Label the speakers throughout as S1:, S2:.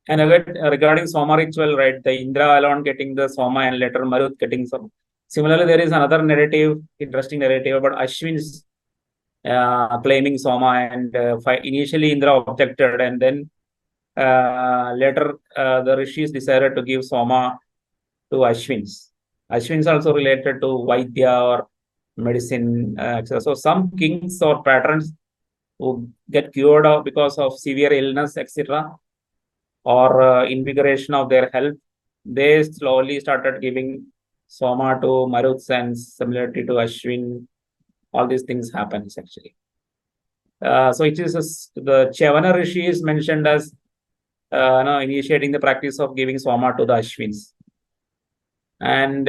S1: And regarding Soma ritual, right, the Indra alone getting the Soma and later Marut getting some. Similarly, there is another narrative, interesting narrative about Ashwin's claiming Soma, and initially Indra objected, and then later the rishis decided to give Soma to Ashwins. Ashwins also related to Vaidya or medicine, etc. So some kings or patrons who get cured of because of severe illness, etc., or invigoration of their health, they slowly started giving Soma to Maruts, and similarity to Ashwin. All these things happens actually. So it is the Chavana Rishi is mentioned as initiating the practice of giving Soma to the Ashwins. And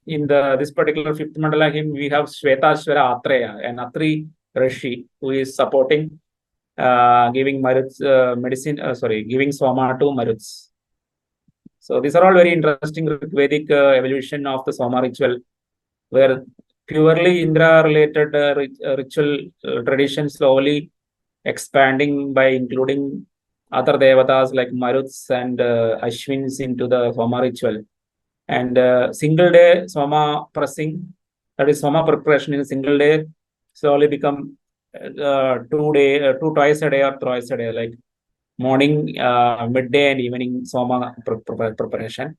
S1: in this particular fifth mandala hymn, we have Shvetashwara Atreya, an Atri Rishi, who is supporting giving Maruts giving Soma to Maruts. So these are all very interesting Ṛgvedic evolution of the Soma ritual, where purely Indra-related ritual tradition slowly expanding by including other devatas like Maruts and Ashwins into the Soma ritual. And single day Soma pressing, that is Soma preparation in a single day, slowly become twice a day or thrice a day, like morning, midday, and evening Soma preparation.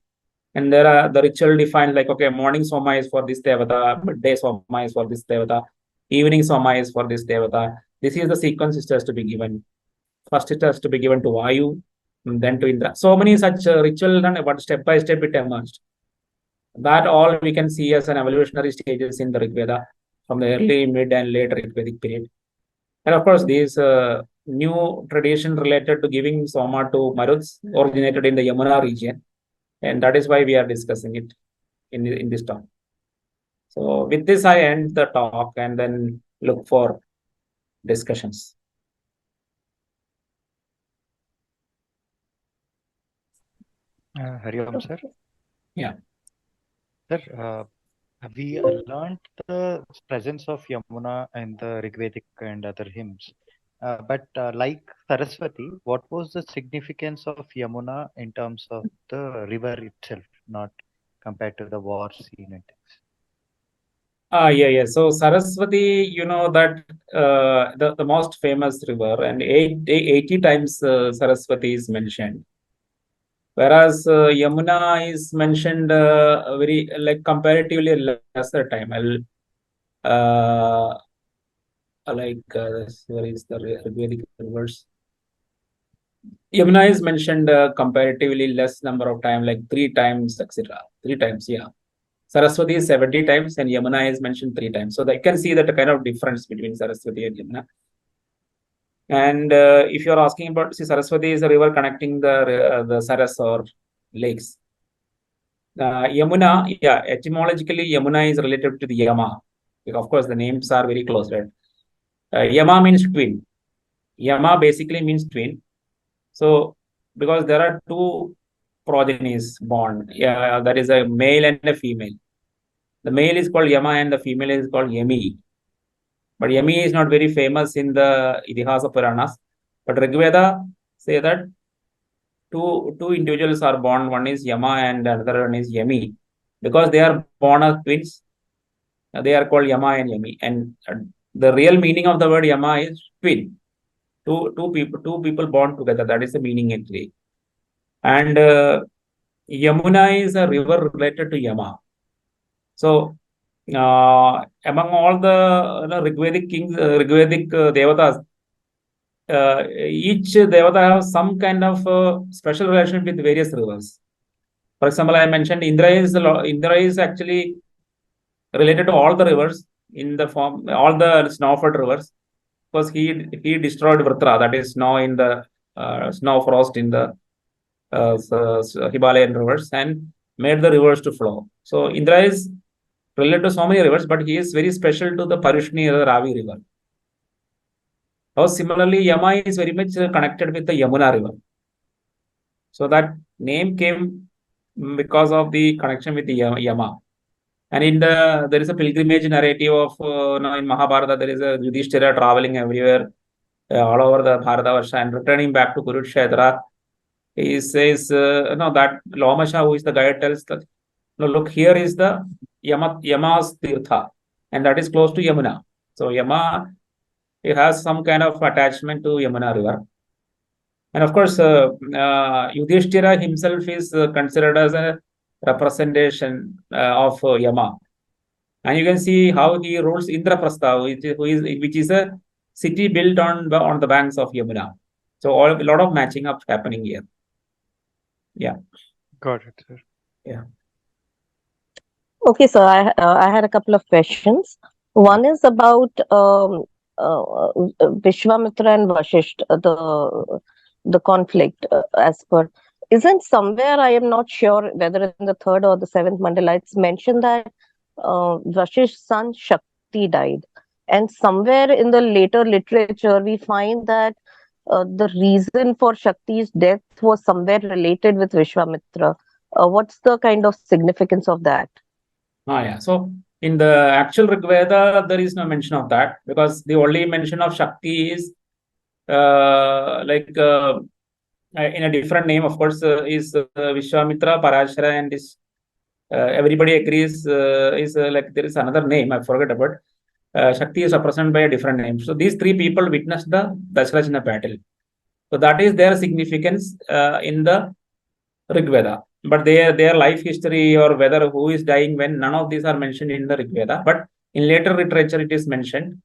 S1: And there are the ritual defined like, okay, morning Soma is for this devata, midday Soma is for this devata, evening Soma is for this devata. This is the sequence it has to be given. First it has to be given to Vayu, then to Indra. So many such ritual, but step by step it emerged. That all we can see as an evolutionary stages in the Rig Veda from the early, mid, and late Rigvedic period. And of course, these new tradition related to giving Soma to Maruts originated in the Yamuna region. And that is why we are discussing it in this talk. So with this, I end the talk and then look for discussions.
S2: Hari Om, sir.
S1: Yeah.
S2: Sir, we learned the presence of Yamuna in the Ṛgvedic and other hymns. But like Saraswati, what was the significance of Yamuna in terms of the river itself, not compared to the war scene and things?
S1: Yeah. So Saraswati, you know that the most famous river, and 80 times Saraswati is mentioned. Whereas Yamuna is mentioned very like comparatively lesser time. Where is the Ṛgvedic rivers? Yamuna is mentioned comparatively less number of time, like 3 times, etc. 3 times, yeah. Saraswati is 70 times and Yamuna is mentioned 3 times. So you can see that a kind of difference between Saraswati and Yamuna. And if you're asking about, see, Saraswati is a river connecting the Saras or lakes. Yamuna, yeah, etymologically, Yamuna is related to the Yama. Of course, the names are very close, right? Yama means twin. Yama basically means twin. So, because there are two progenies born, yeah, that is a male and a female. The male is called Yama and the female is called Yami. But Yami is not very famous in the Idihasa Puranas. But Rigveda say that two individuals are born. One is Yama and another one is Yami. Because they are born as twins, they are called Yama and Yami. And the real meaning of the word Yama is twin. Two people born together. That is the meaning actually. And Yamuna is a river related to Yama. So among all the Ṛgvedic kings, Ṛgvedic devatas, each devata has some kind of special relation with various rivers. For example, I mentioned Indra is actually related to all the rivers in the form, all the snow-fed rivers, because he destroyed Vritra, that is snow in the snow frost in the Himalayan rivers, and made the rivers to flow. So Indra is related to so many rivers, but he is very special to the Parushni or the Ravi river. Similarly, Yama is very much connected with the Yamuna river. So that name came because of the connection with the Yama. And in there is a pilgrimage narrative of in Mahabharata, there is a Yudhishthira traveling everywhere all over the Bharatavarsha and returning back to Kurukshetra. He says, no, that Lomasha, who is the guide, tells that, no, look, here is the Yama's Tirtha, and that is close to Yamuna. So Yama, it has some kind of attachment to Yamuna river. And of course, Yudhishthira himself is considered as a representation of Yama. And you can see how he rules Indraprastha, which is a city built on the banks of Yamuna. So a lot of matching up happening here. Yeah.
S2: Got it, sir.
S1: Yeah.
S3: Okay, so I had a couple of questions. One is about Vishwamitra and Vashisht, the conflict as per. Isn't somewhere, I am not sure whether in the third or the seventh mandala, it's mentioned that Vashisht's son Shakti died. And somewhere in the later literature, we find that the reason for Shakti's death was somewhere related with Vishwamitra. What's the kind of significance of that?
S1: Yeah. So in the actual Rigveda, there is no mention of that, because the only mention of Shakti is in a different name, of course, is Vishwamitra, Parashara, and this everybody agrees is like there is another name I forgot about. Shakti is represented by a different name. So these three people witnessed the Dasharajana battle. So that is their significance in the Rigveda. But their life history or whether who is dying when, none of these are mentioned in the Rigveda. But in later literature, it is mentioned.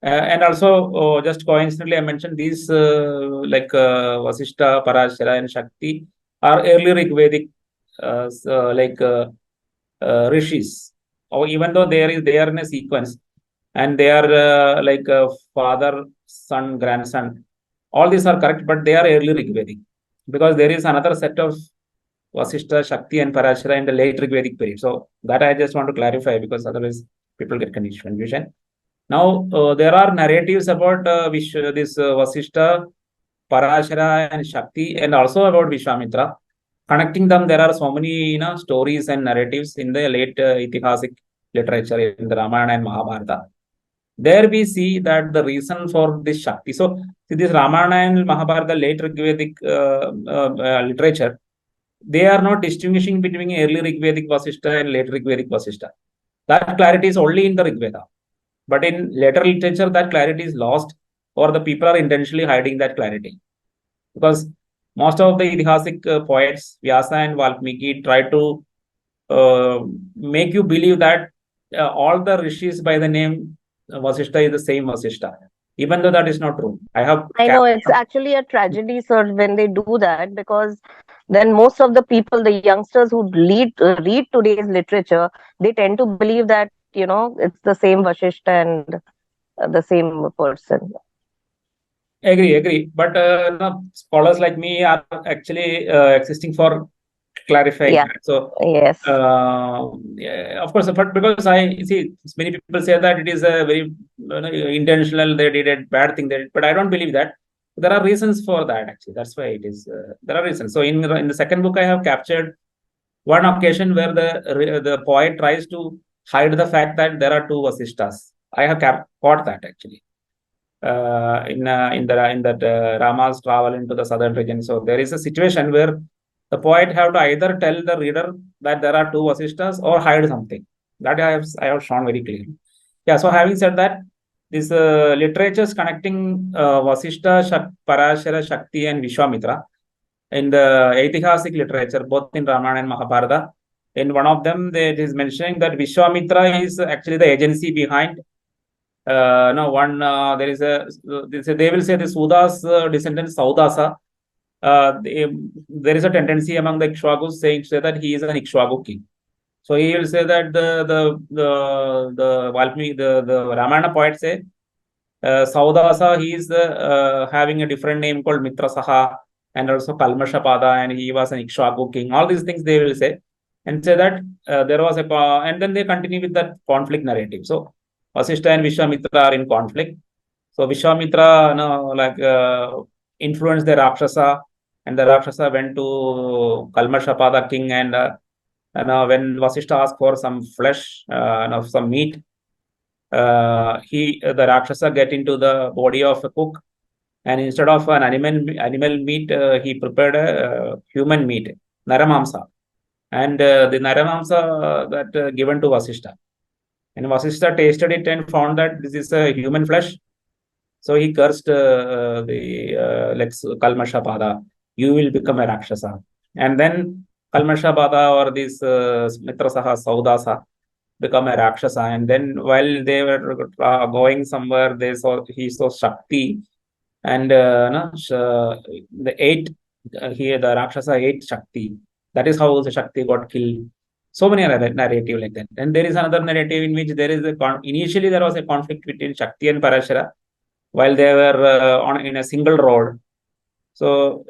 S1: And also, just coincidentally, I mentioned these Vasishta, Parashara, and Shakti are early Rigvedic rishis. Or even though they are in a sequence, and they are father, son, grandson. All these are correct, but they are early Rigvedic, because there is another set of Vasishta, Shakti, and Parashara in the late Rigvedic period. So that I just want to clarify, because otherwise people get confusion. Now, there are narratives about this Vasishta, Parashara, and Shakti, and also about Vishwamitra. Connecting them, there are so many stories and narratives in the late Itihasic literature in the Ramayana and Mahabharata. There we see that the reason for this Shakti. So, see, this Ramayana and Mahabharata, late Rigvedic literature, they are not distinguishing between early Rigvedic Vasishta and late Rigvedic Vasishta. That clarity is only in the Rigveda. But in later literature, that clarity is lost, or the people are intentionally hiding that clarity. Because most of the Itihasic poets, Vyasa and Valmiki, try to make you believe that all the rishis by the name Vasishta is the same Vasishta, even though that is not true.
S3: I know it's actually a tragedy, sir, when they do that, because then most of the people, the youngsters who read today's literature, they tend to believe that it's the same Vasishta and the same person.
S1: Agree. But scholars like me are actually existing for clarifying that. So
S3: yes,
S1: of course, but because I see many people say that it is a very intentional, they did a bad thing, but I don't believe that. There are reasons for that, actually. That's why it is. There are reasons. So in the second book, I have captured one occasion where the poet tries to hide the fact that there are two Vasishtas. I have caught that, actually. In that Rama's travel into the southern region. So there is a situation where the poet have to either tell the reader that there are two Vasishtas or hide something. That I have shown very clearly. Yeah. So having said that, these literatures connecting Vasishta, Parashara, Shakti, and Vishwamitra in the Aitihasic literature, both in Ramayana and Mahabharata. In one of them, it is mentioning that Vishwamitra is actually the agency behind. There is they will say the Suda's descendant Saudasa. There is a tendency among the Ikshwakus say that he is an Ikshwaku king. So he will say that the Valmiki, the Ramayana poet say Saudasa, he is having a different name called Mitrasaha and also Kalmashapada, and he was an Ikshwaku king. All these things they will say, and say that there was and then they continue with that conflict narrative. So Vasishta and Vishwamitra are in conflict. So Vishwamitra, influenced the Rakshasa, and the Rakshasa went to Kalmashapada king, and when Vasishta asked for some flesh, some meat, the Rakshasa get into the body of a cook, and instead of an animal meat, he prepared a human meat, naramamsa, and the naramamsa that given to Vasishtha. And Vasishtha tasted it and found that this is a human flesh. So he cursed the Lex Kalmashapada, you will become a Rakshasa. And then Kalmashapada or this Mitrasaha Saudasa become a Rakshasa. And then while they were going somewhere, he saw Shakti, and the Rakshasa ate Shakti. That is how the Shakti got killed. So many narrative like that. And there is another narrative in which there is initially there was a conflict between Shakti and Parashara while they were in a single road. So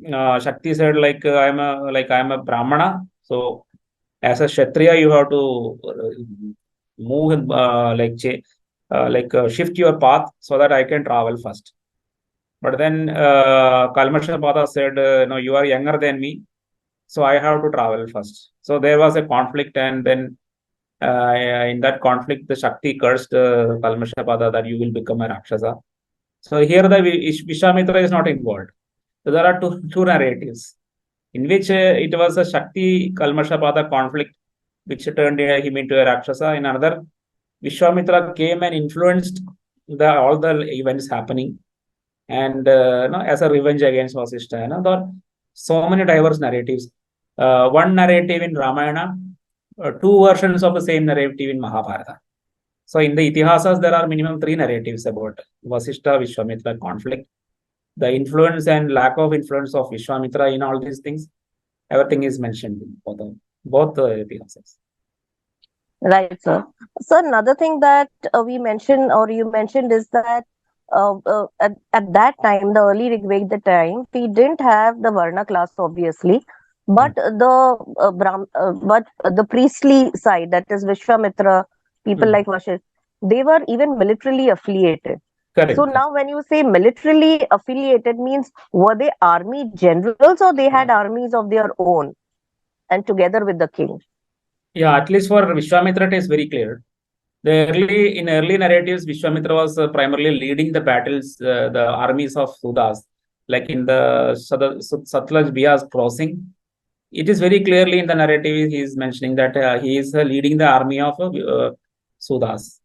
S1: Shakti said, I am a Brahmana. So as a Kshatriya, you have to move shift your path so that I can travel first. But then Kalmashapada said, no, you are younger than me, so I have to travel first. So there was a conflict, and then in that conflict, the Shakti cursed Kalmashapada that you will become a Rakshasa. So here the Vishwamitra is not involved. So there are two narratives in which it was a Shakti Kalmashapada conflict which turned him into a Rakshasa. In another, Vishwamitra came and influenced all the events happening, and as a revenge against Vasishtha. There are so many diverse narratives. One narrative in Ramayana, two versions of the same narrative in Mahabharata. So in the Itihasas, there are minimum 3 narratives about Vasishtha Vishwamitra conflict. The influence and lack of influence of Vishwamitra in all these things, everything is mentioned in both the Itihasas.
S3: Right, sir. So another thing that we mentioned, or you mentioned, is that at that time, the early Ṛgvedic time, we didn't have the Varna class, obviously, but the priestly side, that is Vishwamitra, people like Vashist, they were even militarily affiliated.
S1: Correct.
S3: So now when you say militarily affiliated, means were they army generals or they had armies of their own and together with the king?
S1: Yeah, at least for Vishwamitra, it is very clear. In early narratives, Vishwamitra was primarily leading the battles, the armies of Sudas, like in the Satlaj Bias crossing. It is very clearly in the narrative, he is mentioning that he is leading the army of Sudas.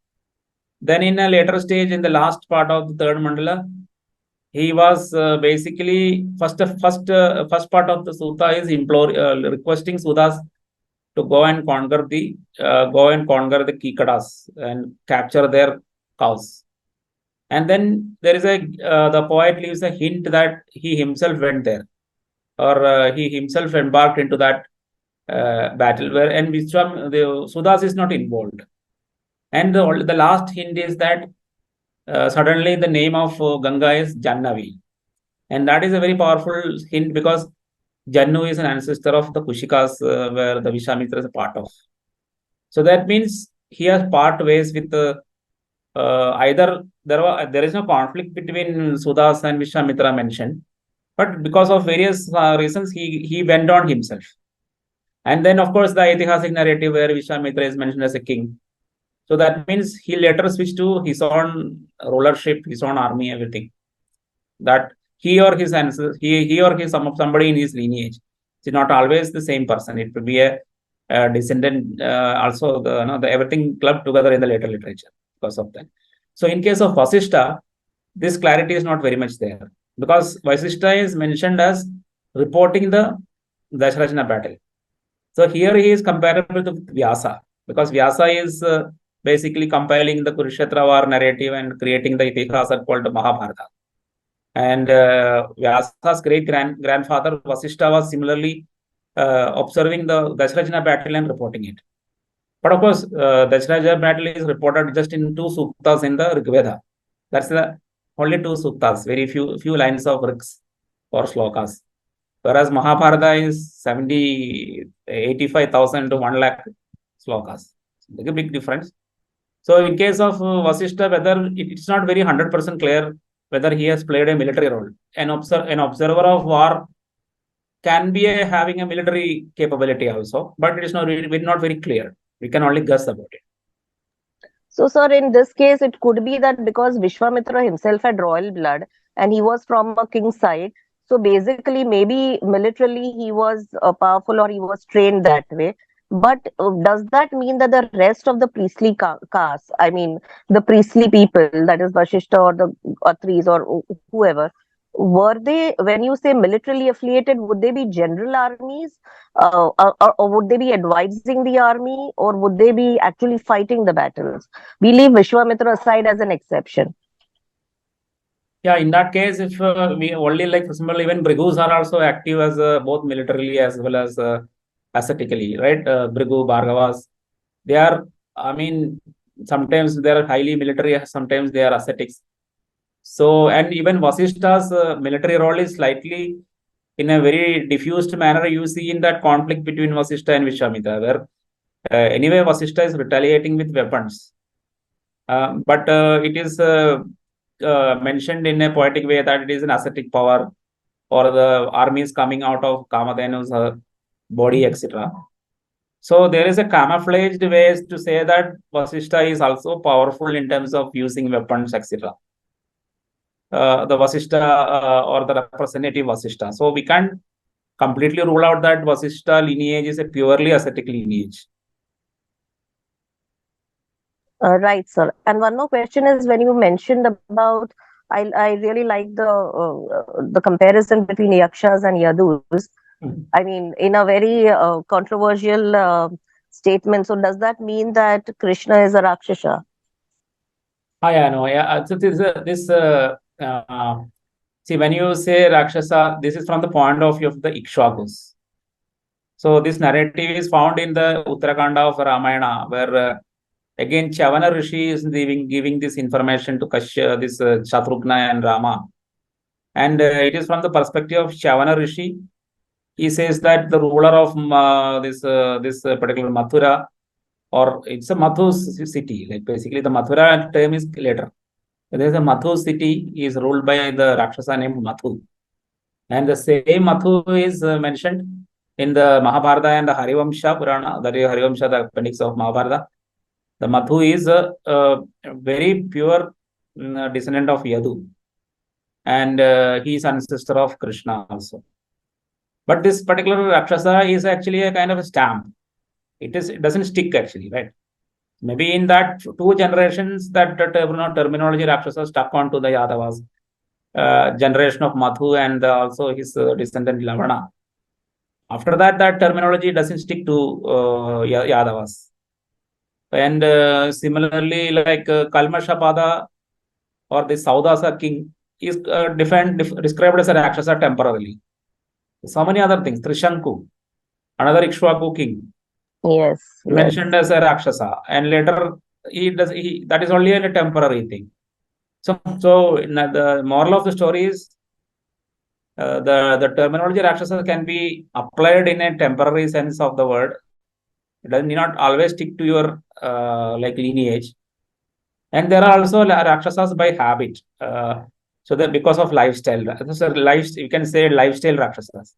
S1: Then in a later stage, in the last part of the third mandala, he was basically first part of the sutta is requesting Sudas to go and conquer the Kikadas and capture their cows. And then there is the poet leaves a hint that he himself went there, or he himself embarked into that battle, and Sudas is not involved. And the last hint is that suddenly the name of Ganga is Jannavi. And that is a very powerful hint because Jannu is an ancestor of the Kushikas, where the Vishwamitra is a part of. So that means he has part ways with either there is no conflict between Sudas and Vishwamitra mentioned, but because of various reasons, he went on himself. And then, of course, the Aitihasic narrative where Vishwamitra is mentioned as a king. So that means he later switched to his own rulership, his own army, everything. That he or his ancestors, he or his somebody in his lineage. It's not always the same person. It could be a descendant. Also, the everything clubbed together in the later literature because of that. So in case of Vasishtha, this clarity is not very much there because Vasishtha is mentioned as reporting the Dasharajana battle. So here he is comparable to Vyasa because Vyasa is basically compiling the Kurukshetra war narrative and creating the Itihasa called Mahabharata. And Vyasa's great-grandfather Vasishtha was similarly observing the Dasharajana battle and reporting it. But of course, Dasharajana battle is reported just in 2 suktas in the Ṛgveda. That's the only 2 suktas, very few lines of rigs or slokas. Whereas Mahabharata is 85,000 to 1 lakh slokas. There's a big difference. So in case of Vasishtha, whether it's not very 100% clear whether he has played a military role. An observer of war can be having a military capability also, but it is not very clear. We can only guess about it.
S3: So, sir, in this case, it could be that because Vishwamitra himself had royal blood and he was from a king's side. So basically, maybe militarily he was powerful or he was trained that way. But does that mean that the rest of the priestly caste, I mean, the priestly people, that is Vashishta or the Atris or whoever, were they, when you say militarily affiliated, would they be general armies, or would they be advising the army, or would they be actually fighting the battles? We leave Vishwamitra aside as an exception.
S1: Yeah, in that case, if we only like, for example, even Brigus are also active as both militarily as well as ascetically, right? Brigu, Bhargavas, they are, I mean, sometimes they are highly military, sometimes they are ascetics. So, and even Vasishta's military role is slightly in a very diffused manner. You see in that conflict between Vasishta and Vishwamitra, where anyway Vasishta is retaliating with weapons. But it is mentioned in a poetic way that it is an ascetic power, or the army is coming out of Kamadhenu's body, etc. So there is a camouflaged ways to say that Vasishta is also powerful in terms of using weapons, etc. The Vasishta or the representative Vasishta. So we can't completely rule out that Vasishta lineage is a purely ascetic lineage.
S3: Right, sir. And one more question is, when you mentioned about, I really like the comparison between yakshas and yadus. I mean, in a very controversial statement. So does that mean that Krishna is a Rakshasa?
S1: Yeah, no, yeah. So see, when you say Rakshasa, this is from the point of view of the Ikshvakus. So this narrative is found in the Uttarakanda of Ramayana, where again Chavana Rishi is giving this information to Shatrugna and Rama. And it is from the perspective of Chavana Rishi. He says that the ruler of this particular Mathura, or it's a Mathu city, like basically the Mathura term is later. There is a Mathu city is ruled by the Rakshasa named Mathu. And the same Mathu is mentioned in the Mahabharata and the Harivamsha Purana, the Harivamsha, the appendix of Mahabharata. The Mathu is a very pure descendant of Yadu. And he is ancestor of Krishna also. But this particular Rakshasa is actually a kind of a stamp. It doesn't stick actually, right? Maybe in that 2 generations, that terminology Rakshasa stuck onto the Yadavas. Generation of Madhu and also his descendant Lavana. After that, that terminology doesn't stick to Yadavas. And similarly, like Kalmashapada or the Saudasa king is described as a Rakshasa temporarily. So many other things. Trishanku, another Ikshvaku king.
S3: Yes.
S1: Mentioned as a Rakshasa, and later that is only a temporary thing. So the moral of the story is the terminology Rakshasa can be applied in a temporary sense of the word. It does not always stick to your like lineage. And there are also Rakshasas by habit. So that because of lifestyle, so you can say lifestyle Rakshasas.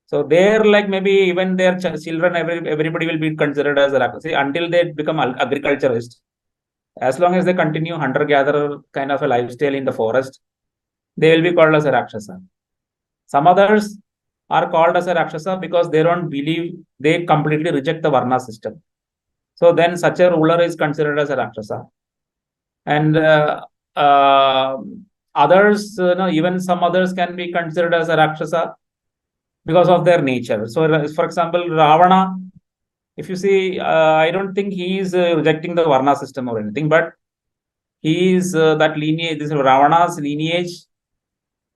S1: So they're like maybe even their children, everybody will be considered as a Rakshasa until they become agriculturists. As long as they continue hunter-gatherer kind of a lifestyle in the forest, they will be called as a Rakshasa. Some others are called as a Rakshasa because they don't believe, they completely reject the Varna system. So then such a ruler is considered as a Rakshasa. And others, even some others can be considered as a Rakshasa because of their nature. So, for example, Ravana, if you see, I don't think he is rejecting the Varna system or anything, but he is that lineage, this Ravana's lineage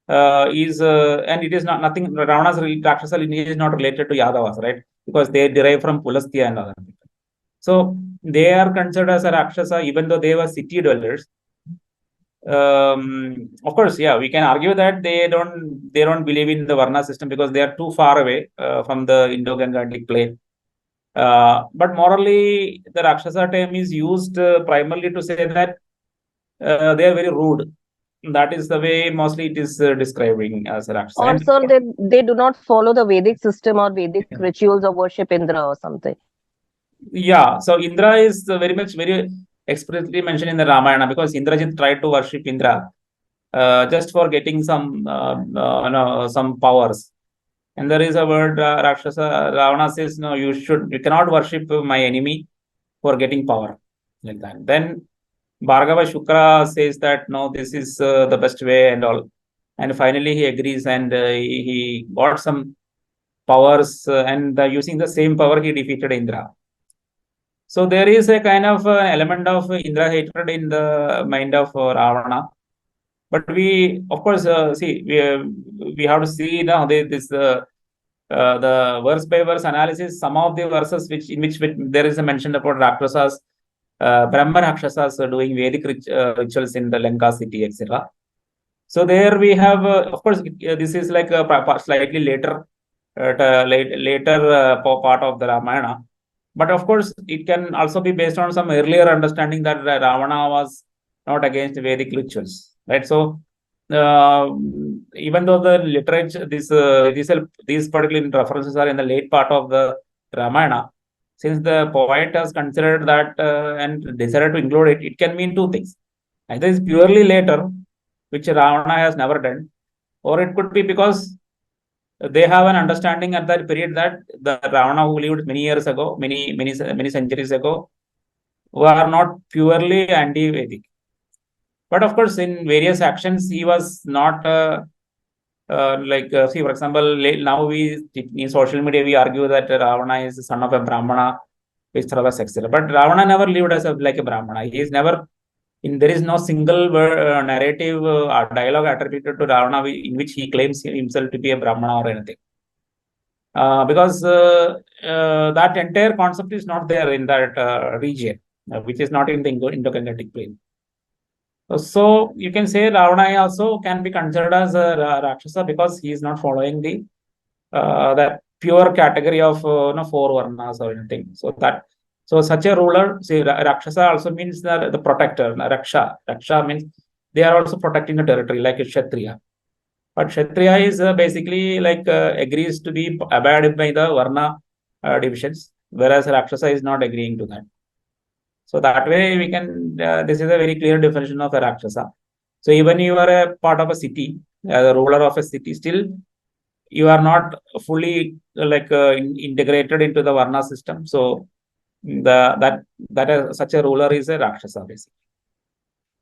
S1: is, and it is nothing, Ravana's Rakshasa lineage is not related to Yadavas, right? Because they derive from Pulastya and other people. So they are considered as a Rakshasa, even though they were city dwellers. Of course, yeah, we can argue that they don't believe in the Varna system because they are too far away from the Indo-Gangetic plane. But morally, the Rakshasa term is used primarily to say that they are very rude. That is the way mostly it is describing as a Rakshasa.
S3: Also, they do not follow the Vedic system or Vedic rituals of worship Indra or something.
S1: Yeah, so Indra is very expressly mentioned in the Ramayana because Indrajit tried to worship Indra. just for getting some some powers. And there is a word Rakshasa. Ravana says, no, you cannot worship my enemy for getting power, like that. Then Bhargava Shukra says that no, this is the best way and all. And finally he agrees, and he got some powers, and using the same power he defeated Indra. So there is a kind of element of Indra hatred in the mind of Ravana. But we, of course, see, we have to see now this the verse by verse analysis. Some of the verses which there is a mention about Rakshasas, Brahma Rakshasas doing Vedic rituals in the Lanka city, etc. So there we have, of course, this is like a slightly later, part of the Ramayana. But of course, it can also be based on some earlier understanding that Ravana was not against Vedic rituals, right? So even though the literature, these particular references are in the late part of the Ramayana, since the poet has considered that and decided to include it, it can mean two things. Either it's purely later, which Ravana has never done, or it could be because they have an understanding at that period that the Ravana who lived many years ago, many centuries ago, were not purely anti-Vedic. But of course, in various actions, he was not see, for example, now in social media we argue that Ravana is the son of a Brahmana, Vistravas, etc. But Ravana never lived as like a Brahmana. He is never there is no single narrative or dialogue attributed to Ravana in which he claims himself to be a Brahmana or anything. Because that entire concept is not there in that region, which is not in the Indo-Gangetic plain. So you can say Ravana also can be considered as a Rakshasa because he is not following the that pure category of four varnas or anything. So such a ruler, see, Rakshasa also means the protector. Raksha means they are also protecting the territory like a Kshatriya. But Kshatriya is basically like agrees to be abided by the Varna divisions, whereas Rakshasa is not agreeing to that. So that way we can, this is a very clear definition of a Rakshasa. So even you are a part of a city, the ruler of a city, still you are not fully integrated into the Varna system. So such a ruler is a Rakshasa basically.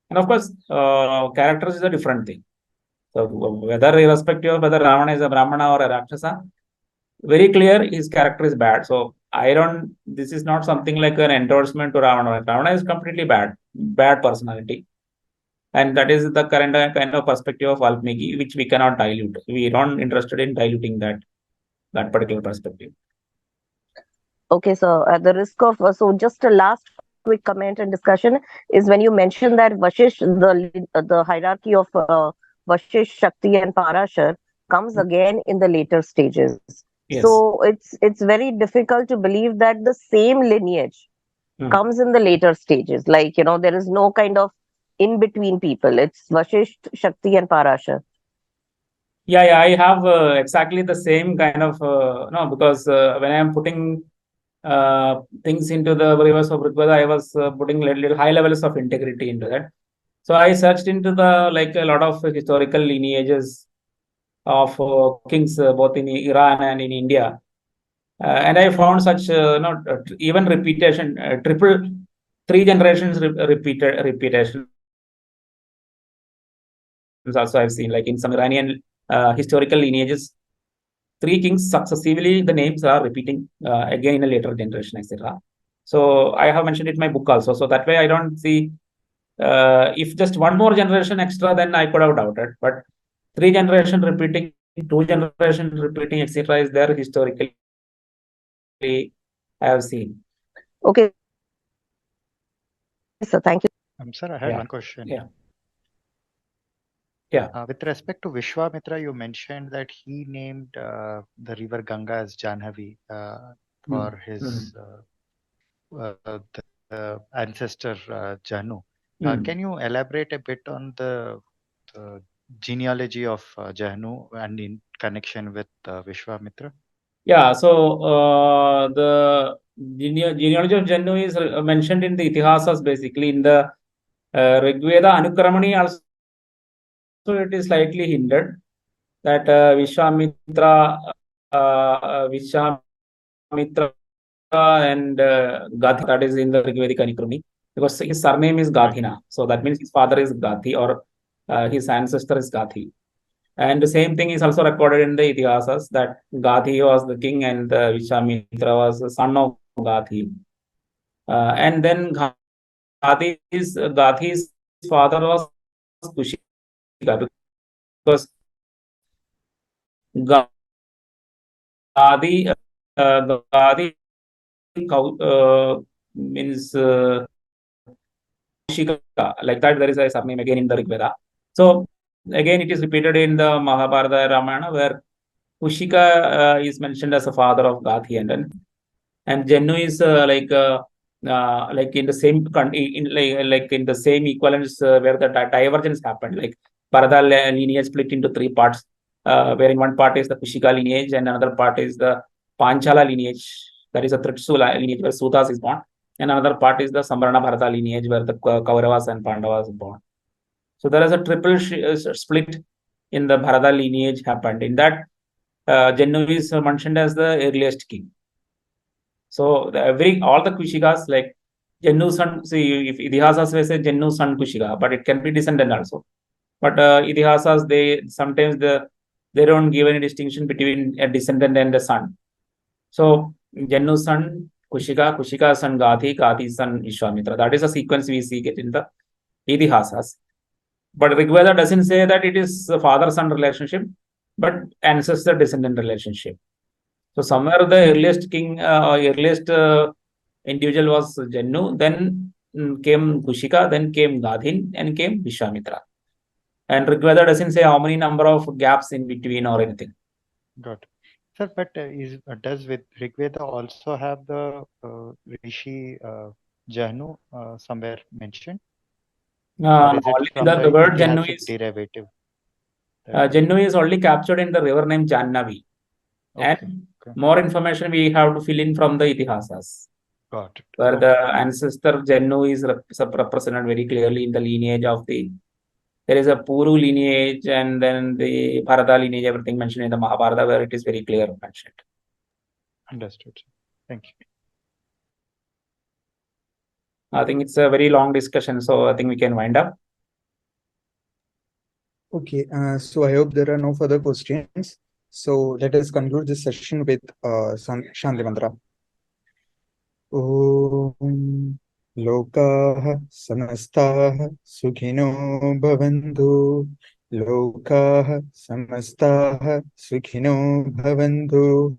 S1: And of course, characters is a different thing. So whether irrespective of whether Ravana is a Brahmana or a Rakshasa, very clear his character is bad. So this is not something like an endorsement to Ravana. Ravana is completely bad personality. And that is the current kind of perspective of Valmiki, which we cannot dilute. We are not interested in diluting that particular perspective.
S3: Okay, so at the risk of so just a last quick comment and discussion is when you mentioned that Vashish, the hierarchy of Vashish, Shakti, and Parashar comes again in the later stages.
S1: Yes.
S3: So it's very difficult to believe that the same lineage comes in the later stages. Like there is no kind of in between people. It's Vashish, Shakti, and Parashar.
S1: Yeah, I have exactly the same kind of because when I am putting things into the reverse of Ṛgveda, I was putting little high levels of integrity into that. So I searched into a lot of historical lineages of kings both in Iran and in India, and I found such even repetition, three generations repetition. Also, I've seen like in some Iranian historical lineages, three kings successively, the names are repeating again in a later generation, etc. So I have mentioned it in my book also. So that way I don't see if just one more generation extra, then I could have doubted. But three generations repeating, two generations repeating, etc. is there historically. I have seen.
S3: Okay. So thank you.
S2: Sir, I had one question.
S1: Yeah.
S2: With respect to Vishwamitra, you mentioned that he named the river Ganga as Janhavi for his ancestor Jahnu. Can you elaborate a bit on the genealogy of Jahnu and in connection with Vishwamitra?
S1: Yeah, so the genealogy of Jahnu is mentioned in the Itihasas, basically in the Ṛgveda Anukramani also it is slightly hindered that Vishwamitra and Gathi, that is in the Ṛgvedic Anikrumi, because his surname is Gathina. So that means his father is Gathi, or his ancestor is Gathi. And the same thing is also recorded in the Itihasas that Gathi was the king and Vishwamitra was the son of Gathi. And then Gathi's father was Kushika, because Gadi means Kushika, like that. There is a surname again in the Ṛgveda. So again, it is repeated in the Mahabharata Ramayana, where Kushika is mentioned as a father of Gathi, and Jennu is like in the same country, like in the same equivalence where the divergence happened. Like Bharata lineage split into three parts, where in one part is the Kushika lineage, and another part is the Panchala lineage, that is a Tritsu lineage where Sutas is born, and another part is the Samvarna Bharata lineage where the Kauravas and Pandavas are born. So there is a triple split in the Bharata lineage happened. In that, Jennu is mentioned as the earliest king. So all the Kushikas, like Jennu son, see, if Itihasas they say Jennu son Kushika, but it can be descendant also. But Itihasas, they sometimes they don't give any distinction between a descendant and a son. So Jennu son Kushika, Kushika son Gathi, Gathi son Vishwamitra. That is a sequence we see it in the Itihasas. But Ṛgveda doesn't say that it is a father-son relationship, but ancestor-descendant relationship. So somewhere the earliest king, earliest individual was Jennu, then came Kushika, then came Gadhin, and came Vishwamitra. And Ṛgveda doesn't say how many number of gaps in between or anything.
S2: Got it. Sir, but does with Ṛgveda also have the Rishi Jahnu somewhere mentioned? Or is it
S1: Only
S2: from
S1: the word Jennu
S2: Itihasic
S1: is
S2: derivative?
S1: Jennu is only captured in the river name Jannavi. And more information we have to fill in from the Itihasas.
S2: Got it.
S1: Where the ancestor Jennu is represented very clearly in the lineage of there is a Puru lineage, and then the Bharata lineage, everything mentioned in the Mahabharata, where it is very clear mentioned.
S2: Understood. Thank you.
S1: I think it's a very long discussion, so I think we can wind up.
S4: Okay, so I hope there are no further questions. So let us conclude this session with Shanti Mantra. Om Lokaha Samastaha Sukhino Bhavantu. Lokaha Samastaha Sukhino Bhavantu.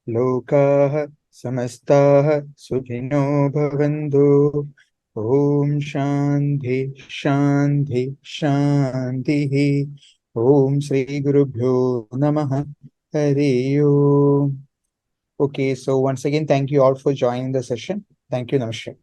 S4: Lokaha Samastaha Sukhino Bhavantu. Om Shanti Shanti Shanti. Om Shri Gurubhyo Namaha. Hari Om. Okay, so once again, thank you all for joining the session. Thank you, Namaskar.